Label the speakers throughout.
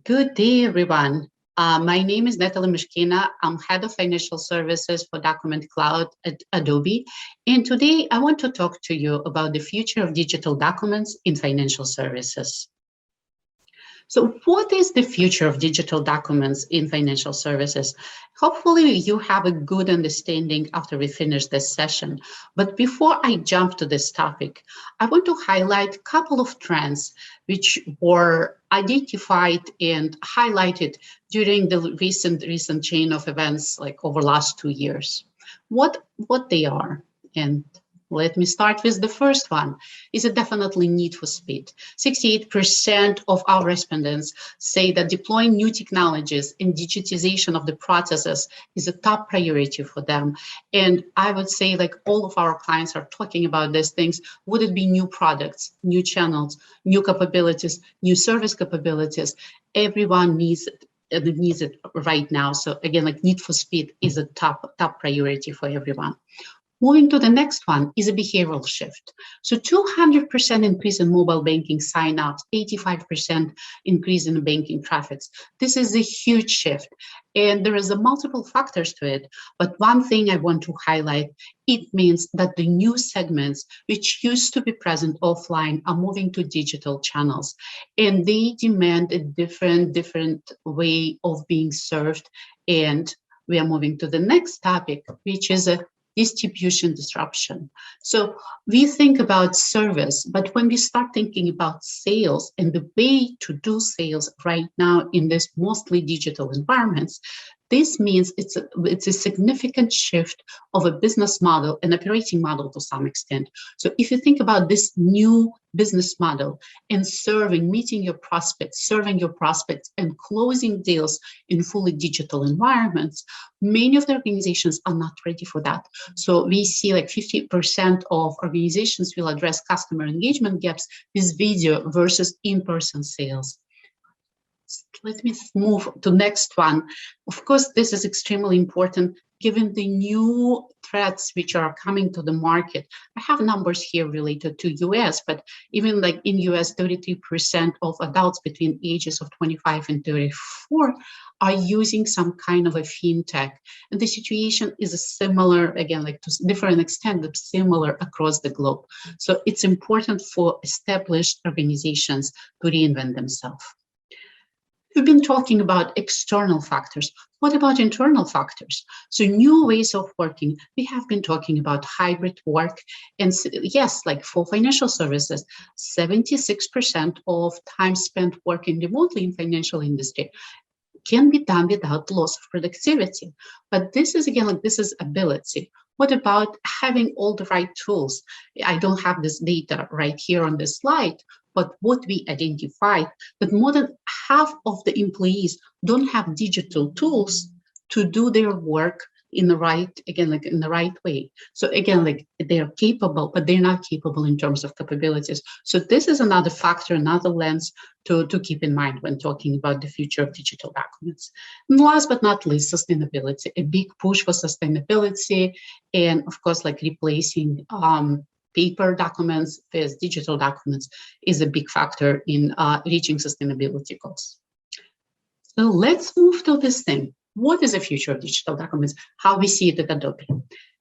Speaker 1: Good day, everyone. My name is Natalie Myshkina. I'm Head of Financial Services for Document Cloud at Adobe. And today I want to talk to you about the future of digital documents in financial services. So what is the future of digital documents in financial services? Hopefully you have a good understanding after we finish this session. But before I jump to this topic, I want to highlight a couple of trends which were identified and highlighted during the recent chain of events like over last 2 years. What they are, and let me start with the first one, is a definitely need for speed. 68% of our respondents say that deploying new technologies and digitization of the processes is a top priority for them. And I would say like all of our clients are talking about these things. Would it be new products, new channels, new capabilities, new service capabilities? Everyone needs it. It needs it right now. So again, like need for speed is a top priority for everyone. Moving to the next one is a behavioral shift. So 200% increase in mobile banking sign-ups, 85% increase in banking traffics. This is a huge shift. And there is a multiple factors to it. But one thing I want to highlight, it means that the new segments which used to be present offline are moving to digital channels. And they demand a different way of being served. And we are moving to the next topic, which is a distribution disruption. So we think about service, but when we start thinking about sales and the way to do sales right now in this mostly digital environments, this means it's a significant shift of a business model and operating model to some extent. So if you think about this new business model and meeting your prospects, serving your prospects and closing deals in fully digital environments, many of the organizations are not ready for that. So we see like 50% of organizations will address customer engagement gaps with video versus in-person sales. Let me move to next one. Of course, this is extremely important given the new threats which are coming to the market. I have numbers here related to US, but even like in US, 33% of adults between ages of 25 and 34 are using some kind of a fintech. And the situation is a similar, again, like to different extent, but similar across the globe. So it's important for established organizations to reinvent themselves. We've been talking about external factors. What about internal factors? So new ways of working. We have been talking about hybrid work. And yes, like for financial services, 76% of time spent working remotely in financial industry can be done without loss of productivity. But this is, again, like this is ability. What about having all the right tools? I don't have this data right here on this slide, but what we identified that more than half of the employees don't have digital tools to do their work in the right, again, like in the right way. So again, like they're capable, but they're not capable in terms of capabilities. So this is another factor, another lens to keep in mind when talking about the future of digital documents. And last but not least, sustainability, a big push for sustainability. And of course, like replacing paper documents with digital documents is a big factor in reaching sustainability goals. So let's move to this thing. What is the future of digital documents? How we see it at Adobe.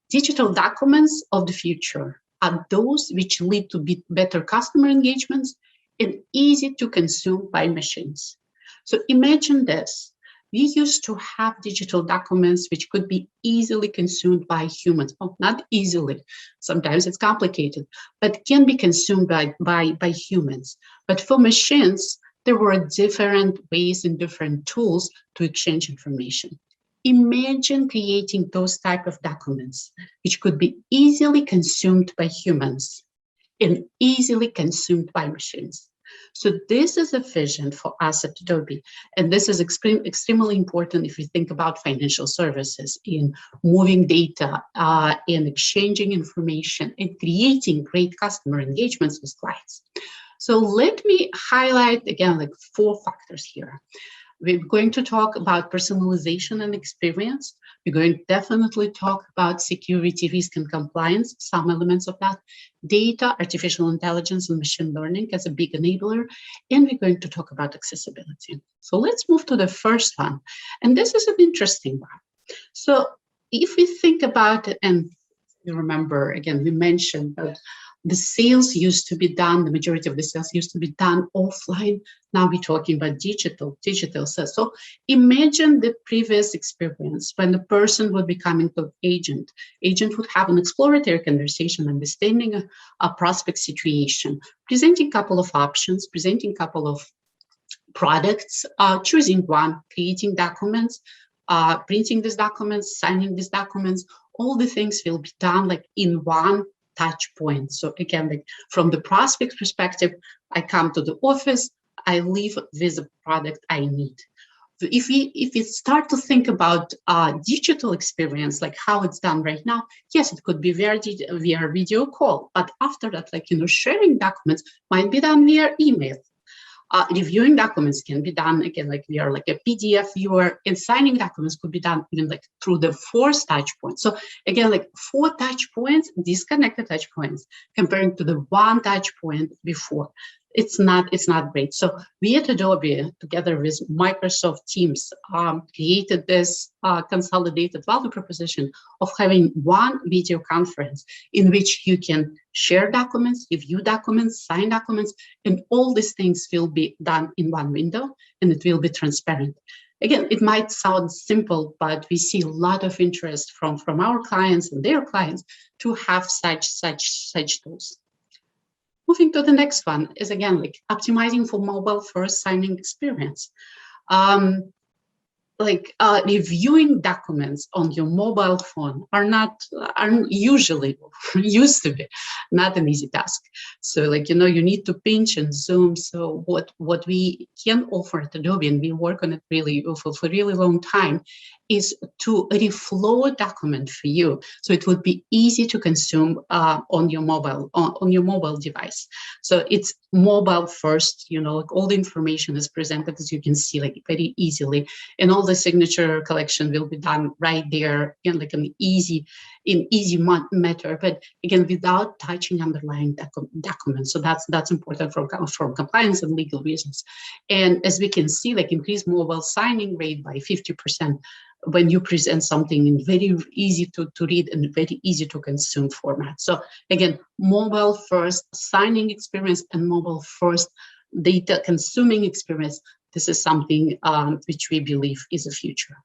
Speaker 1: Digital documents of the future are those which lead to better customer engagements and easy to consume by machines. So imagine this. We used to have digital documents which could be easily consumed by humans. Well, not easily. Sometimes it's complicated, but can be consumed by humans. But for machines, there were different ways and different tools to exchange information. Imagine creating those type of documents, which could be easily consumed by humans and easily consumed by machines. So this is a vision for us at Adobe, and this is extremely important if you think about financial services in moving data and exchanging information and creating great customer engagements with clients. So let me highlight again like 4 factors here. We're going to talk about personalization and experience. We're going to definitely talk about security, risk, and compliance, some elements of that, data, artificial intelligence, and machine learning as a big enabler. And we're going to talk about accessibility. So let's move to the first one. And this is an interesting one. So if we think about it, and you remember, again, we mentioned that the sales used to be done, the majority of the sales used to be done offline. Now we're talking about digital sales. So imagine the previous experience when the person would be coming to agent. Agent would have an exploratory conversation, understanding a prospect situation, presenting a couple of options, presenting a couple of products, choosing one, creating documents, printing these documents, signing these documents. All the things will be done like in one touch point. So again, like from the prospect perspective, I come to the office, I leave with the product I need. If we start to think about digital experience, like how it's done right now, yes, it could be via video call, but after that, like, sharing documents might be done via email. Reviewing documents can be done again, like we are like a PDF viewer, and signing documents could be done even like through the 4 touch points. So again, like 4 touch points, disconnected touch points, comparing to the 1 touch point before. It's not great. So we at Adobe, together with Microsoft Teams, created this consolidated value proposition of having one video conference in which you can share documents, review documents, sign documents, and all these things will be done in one window, and it will be transparent. Again, it might sound simple, but we see a lot of interest from our clients and their clients to have such tools. Moving to the next one is again like optimizing for mobile first signing experience. Reviewing documents on your mobile phone are usually used to be not an easy task. So like, you need to pinch and zoom. So what we can offer at Adobe, and we work on it really for a really long time, is to reflow a document for you, so it would be easy to consume on your mobile device. So it's mobile first, like all the information is presented, as you can see, like very easily, and all the signature collection will be done right there in like an easy matter, but again, without touching underlying documents. So that's important from compliance and legal reasons. And as we can see, like increased mobile signing rate by 50%. When you present something in very easy to read and very easy to consume format. So again, mobile first signing experience and mobile first data consuming experience. This is something which we believe is the future.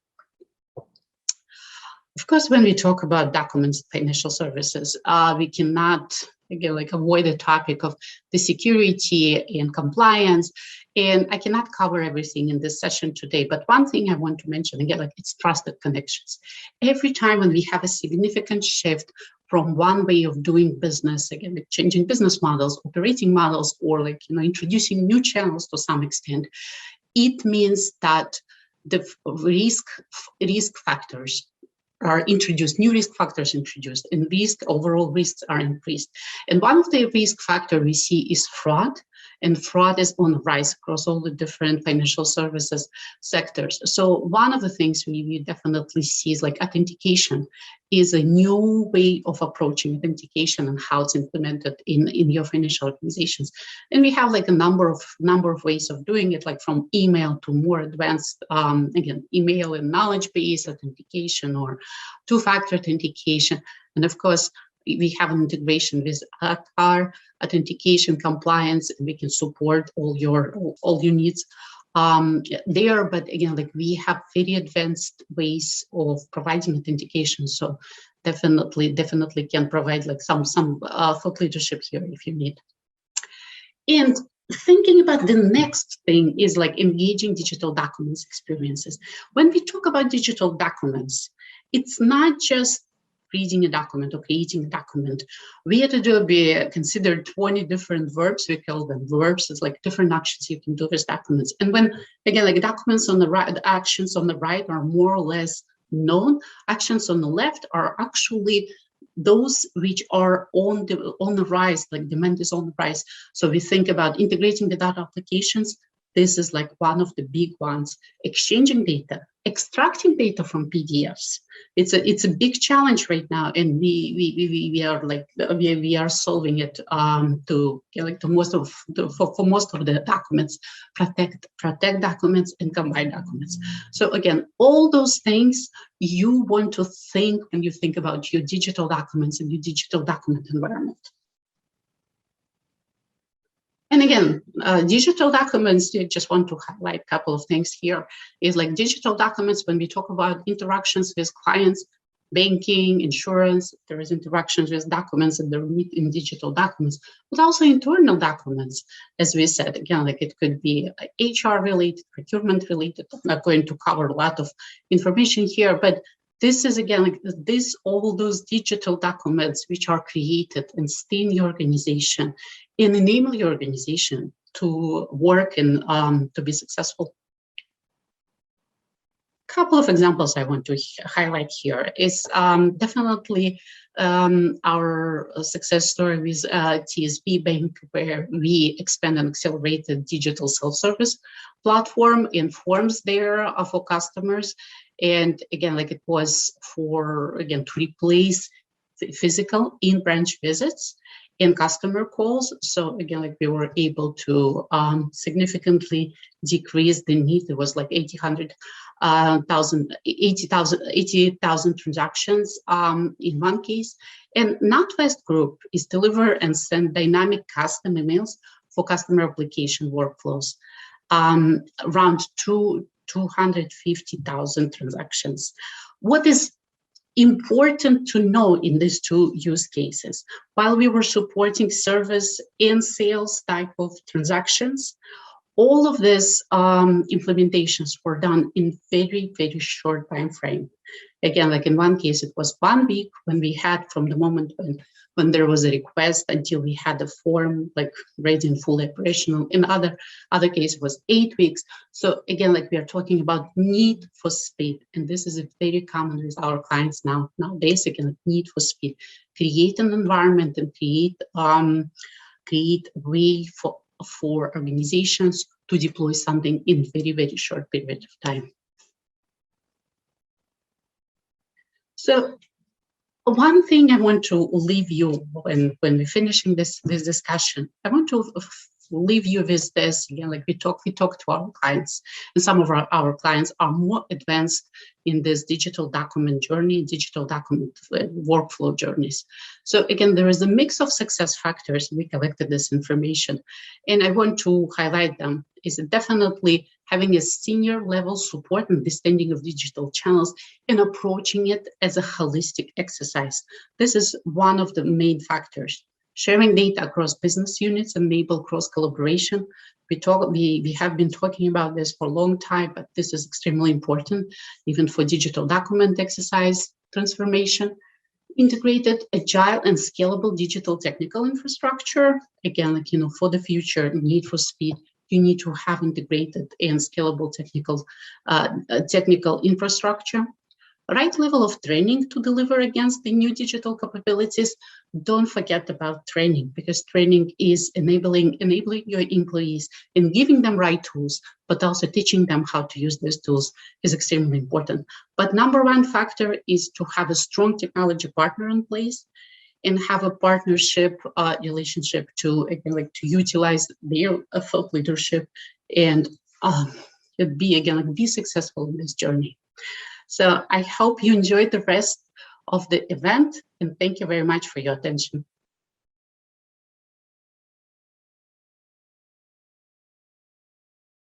Speaker 1: Of course, when we talk about documents, financial services, we cannot again like avoid the topic of the security and compliance. And I cannot cover everything in this session today, but one thing I want to mention again, like it's trusted connections. Every time when we have a significant shift from one way of doing business, again, like changing business models, operating models, or like introducing new channels to some extent, it means that the risk factors are introduced, new risk factors introduced, and overall risks are increased. And one of the risk factors we see is fraud, and fraud is on the rise across all the different financial services sectors. So one of the things we definitely see is like authentication is a new way of approaching authentication and how it's implemented in your financial organizations. And we have like a number of ways of doing it, like from email to more advanced, again, email and knowledge-based authentication or two-factor authentication. And of course, we have an integration with our authentication compliance, and we can support all your needs there. But again, like we have very advanced ways of providing authentication. So definitely can provide like some thought leadership here if you need. And thinking about the next thing is like engaging digital documents experiences. When we talk about digital documents, it's not just reading a document or creating a document. We at Adobe consider 20 different verbs. We call them verbs. It's like different actions you can do with documents. And when, again, like documents on the right, the actions on the right are more or less known. Actions on the left are actually those which are on the rise, like demand is on the rise. So we think about integrating the data applications, This is like one of the big ones. Exchanging data, extracting data from PDFs. It's a big challenge right now, and we are solving it to most of for most of the documents, protect documents and combine documents. So again, all those things you want to think when you think about your digital documents and your digital document environment. And again, digital documents, I just want to highlight a couple of things here, is like digital documents, when we talk about interactions with clients, banking, insurance, there is interactions with documents and they're in digital documents, but also internal documents, as we said, again, like it could be HR related, procurement related. I'm not going to cover a lot of information here, but this is again, like all those digital documents which are created and stay in your organization and enable your organization to work and to be successful. Couple of examples I want to highlight here is definitely our success story with TSB Bank, where we expand and accelerated digital self-service platform in forms there for customers. And again, like it was for, again, to replace physical in-branch visits and customer calls. So again, like we were able to significantly decrease the need. There was like 80,000 transactions in one case. And NatWest Group is deliver and send dynamic custom emails for customer application workflows. Around 250,000 transactions. What is important to know in these two use cases? While we were supporting service and sales type of transactions, all of these implementations were done in very, very short time frame. Again, like in one case, it was 1 week when we had from the moment when there was a request until we had the form like ready and fully operational. In other case, it was 8 weeks. So again, like we are talking about need for speed, and this is a very common with our clients nowadays. Again, need for speed, create an environment and create way for organizations to deploy something in very, very short period of time. So one thing I want to leave you when we're finishing this discussion, I want to leave you with this again. Like we talk to our clients, and some of our clients are more advanced in this digital document journey, digital document workflow journeys. So again, there is a mix of success factors. We collected this information, and I want to highlight them. Is definitely having a senior level support and understanding of digital channels and approaching it as a holistic exercise. This is one of the main factors. Sharing data across business units enable cross collaboration. We have been talking about this for a long time, but this is extremely important, even for digital document exercise transformation. Integrated, agile, and scalable digital technical infrastructure. Again, like, for the future, need for speed, you need to have integrated and scalable technical infrastructure. Right level of training to deliver against the new digital capabilities. Don't forget about training, because training is enabling your employees and giving them right tools, but also teaching them how to use these tools is extremely important. But number one factor is to have a strong technology partner in place and have a partnership relationship to utilize their thought leadership and be successful in this journey. So I hope you enjoyed the rest of the event, and thank you very much for your attention.